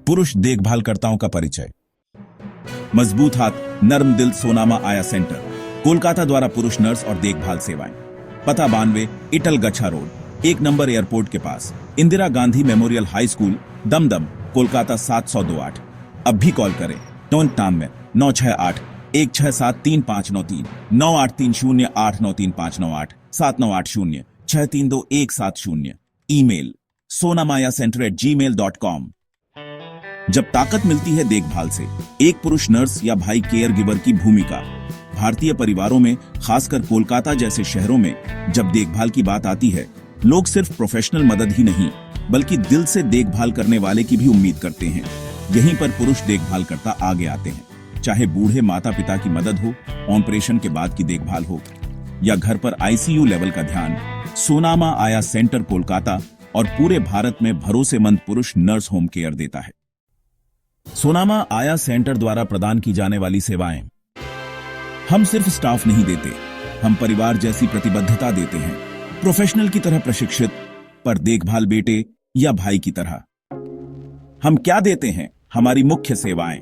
पुरुष देखभालकर्ताओं का परिचय। मजबूत हाथ, नर्म दिल, सोनामा आया सेंटर, कोलकाता द्वारा पुरुष नर्स और देखभाल सेवाएं। पता 92 इटल गच्छा रोड, 1 नंबर एयरपोर्ट के पास, Indira Gandhi memorial high school, Dumdum, Kolkata 7028। अब भी कॉल करें 968 1673593, 9830893598, 7980 632170। Email sonamaya@gmail.com। जब ताकत मिलती है देखभाल से, एक पुरुष नर्स या भाई केयर गिवर की भूमिका। भारतीय परिवारों में, खासकर कोलकाता जैसे शहरों में, जब देखभाल की बात आती है, लोग सिर्फ प्रोफेशनल मदद ही नहीं बल्कि दिल से देखभाल करने वाले की भी उम्मीद करते हैं। यहीं पर पुरुष देखभालकर्ता आगे आते हैं। चाहे बूढ़े माता पिता की मदद हो, ऑपरेशन के बाद की देखभाल हो, या घर पर आईसीयू लेवल का ध्यान, सोनामा आया सेंटर कोलकाता और पूरे भारत में भरोसेमंद पुरुष नर्स होम केयर देता है। सोनामा आया सेंटर द्वारा प्रदान की जाने वाली सेवाएं। हम सिर्फ स्टाफ नहीं देते, हम परिवार जैसी प्रतिबद्धता देते हैं। प्रोफेशनल की तरह प्रशिक्षित, पर देखभाल बेटे या भाई की तरह। हम क्या देते हैं? हमारी मुख्य सेवाएं।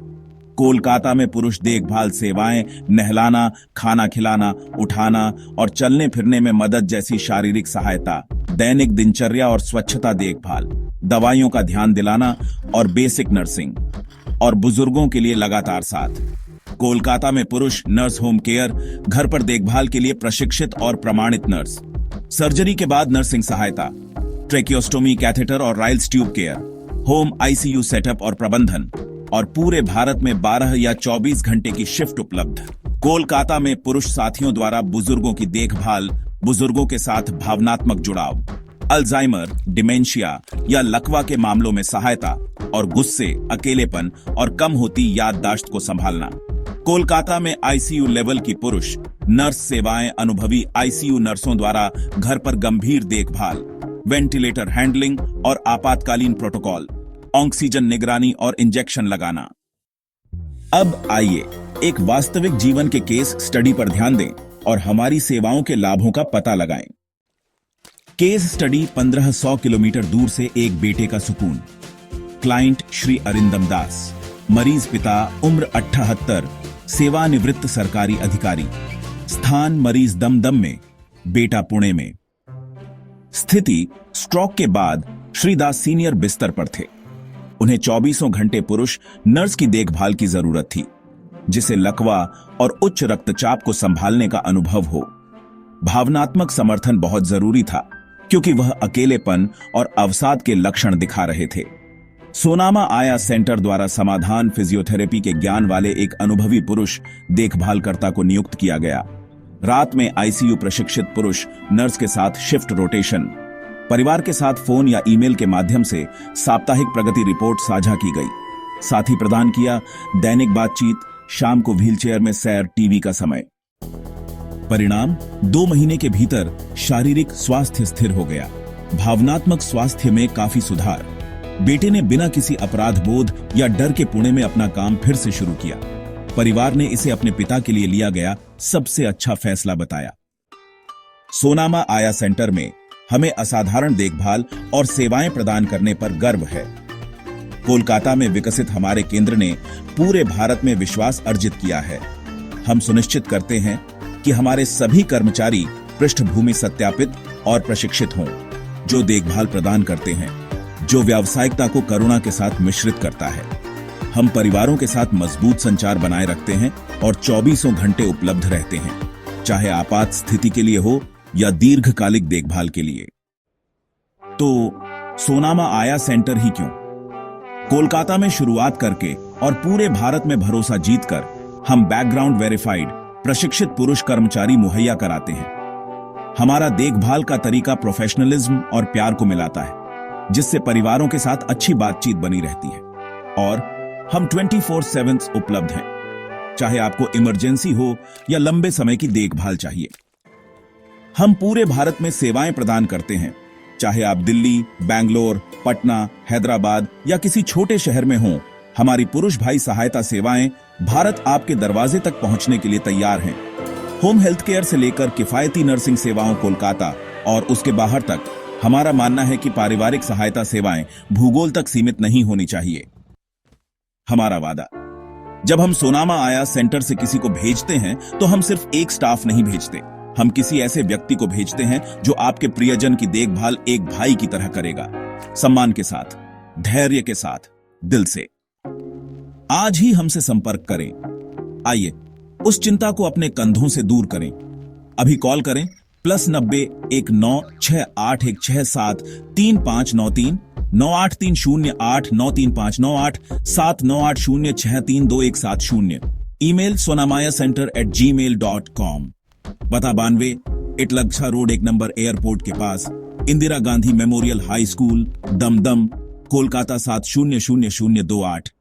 कोलकाता में पुरुष देखभाल सेवाएं, नहलाना, खाना खिलाना, उठाना और चलने फिरने में मदद जैसी शारीरिक सहायता, दैनिक दिनचर्या और स्वच्छता देखभाल, दवाइयों का ध्यान दिलाना और बेसिक नर्सिंग, और बुजुर्गों के लिए लगातार साथ। कोलकाता में पुरुष नर्स होम केयर, घर पर देखभाल के लिए प्रशिक्षित और प्रमाणित नर्स, सर्जरी के बाद नर्सिंग सहायता, ट्रेकियोस्टोमी, कैथेटर और Ryle's tube care, home ICU setup और प्रबंधन, और पूरे भारत में 12 या 24 घंटे की शिफ्ट उपलब्ध। कोलकाता में पुरुष साथियों द्वारा बुजुर्गों की देखभाल, बुजुर्गों के साथ भावनात्मक जुड़ाव, अल्जाइमर, डिमेंशिया या लकवा के मामलों में सहायता, और गुस्से, अकेलेपन और कम होती याददाश्त को संभालना। कोलकाता में आईसीयू लेवल की पुरुष नर्स सेवाएं, अनुभवी आईसीयू नर्सों द्वारा घर पर गंभीर देखभाल, वेंटिलेटर हैंडलिंग और आपातकालीन प्रोटोकॉल, ऑक्सीजन निगरानी और इंजेक्शन लगाना। अब आइए एक वास्तविक जीवन के केस स्टडी पर ध्यान दें और हमारी सेवाओं के लाभों का पता लगाएं। केस स्टडी 1500 किलोमीटर दूर से एक बेटे का सुकून। क्लाइंट श्री अरिंदम दास, मरीज पिता, उम्र 78, सेवानिवृत्त सरकारी अधिकारी, स्थान मरीज दमदम में, बेटा पुणे में। स्थिति: स्ट्रोक के बाद श्री दास सीनियर बिस्तर पर थे। उन्हें 24 घंटे पुरुष नर्स की देखभाल की जरूरत थी, जिसे लकवा और उच्च रक्तचाप को संभालने का अनुभव हो। भावनात्मक समर्थन बहुत जरूरी था, क्योंकि वह अकेलेपन और अवसाद के लक्षण दिखा रहे थे। सोनामा आया सेंटर द्वारा समाधान फिजियोथेरेपी के ज्ञान वाले एक अनुभवी पुरुष देखभालकर्ता को नियुक्त किया गया। रात में आईसीयू प्रशिक्षित पुरुष नर्स के साथ शिफ्ट रोटेशन। परिवार के साथ फोन या ईमेल के माध्यम से साप्ताहिक प्रगति रिपोर्ट साझा की गई। साथ ही प्रदान किया दैनिक बातचीत, शाम को व्हीलचेयर में सैर, टीवी का समय। परिणाम: 2 महीने के भीतर शारीरिक स्वास्थ्य स्थिर हो गया। भावनात्मक स्वास्थ्य में काफी सुधार। बेटे ने बिना किसी अपराध बोध या डर के पुणे में अपना काम फिर से शुरू किया। परिवार ने इसे अपने पिता के लिए लिया गया सबसे अच्छा फैसला बताया। सोनामा आया सेंटर में हमें असाधारण देखभाल और सेवाएं प्रदान करने पर गर्व है। कोलकाता में विकसित हमारे केंद्र ने पूरे भारत में विश्वास अर्जित किया है। हम सुनिश्चित करते हैं कि हमारे सभी कर्मचारी पृष्ठभूमि सत्यापित और प्रशिक्षित हों, जो देखभाल प्रदान करते हैं, जो व्यावसायिकता को करुणा के साथ मिश्रित करता है। हम परिवारों के साथ मजबूत संचार बनाए रखते हैं और 24 घंटे उपलब्ध रहते हैं, चाहे आपात स्थिति के लिए हो या दीर्घकालिक देखभाल के लिए। तो सोनामा आया सेंटर ही क्यों? कोलकाता में शुरुआत करके और पूरे भारत में भरोसा जीतकर हम बैकग्राउंड वेरीफाइड प्रशिक्षित पुरुष कर्मचारी मुहैया कराते हैं। हमारा देखभाल का तरीका प्रोफेशनलिज्म और प्यार को मिलाता है, जिससे परिवारों के साथ अच्छी बातचीत बनी रहती है। और हम 24/7 उपलब्ध हैं, चाहे आपको इमरजेंसी हो या लंबे समय की देखभाल चाहिए। हम पूरे भारत में सेवाएं प्रदान करते हैं, चाहे आप दिल्ली, बैंगलोर, पटना, हैदराबाद या किसी छोटे शहर में हों। हमारी पुरुष भाई सहायता सेवाएं भारत आपके दरवाजे तक पहुंचने के लिए तैयार हैं। होम हेल्थ केयर से लेकर किफायती नर्सिंग सेवाओं कोलकाता और उसके बाहर तक, हमारा मानना है कि पारिवारिक सहायता सेवाएं भूगोल तक सीमित नहीं होनी चाहिए। हमारा वादा। जब हम सोनामा आया सेंटर से किसी को भेजते हैं तो हम सिर्फ एक स्टाफ नहीं भेजते, हम किसी ऐसे व्यक्ति को भेजते हैं जो आपके प्रियजन की देखभाल एक भाई की तरह करेगा, सम्मान के साथ, धैर्य के साथ, दिल से। आज ही हमसे संपर्क करें। आइए उस चिंता को अपने कंधों से दूर करें। अभी कॉल करें +90 196816 3593 9830 93598 7980632170। Email sonamaya.center@gmail.com। पता 92 इटलक्षा रोड 1 नंबर एयरपोर्ट के पास, Indira Gandhi memorial high school, Dumdum, Kolkata 700028।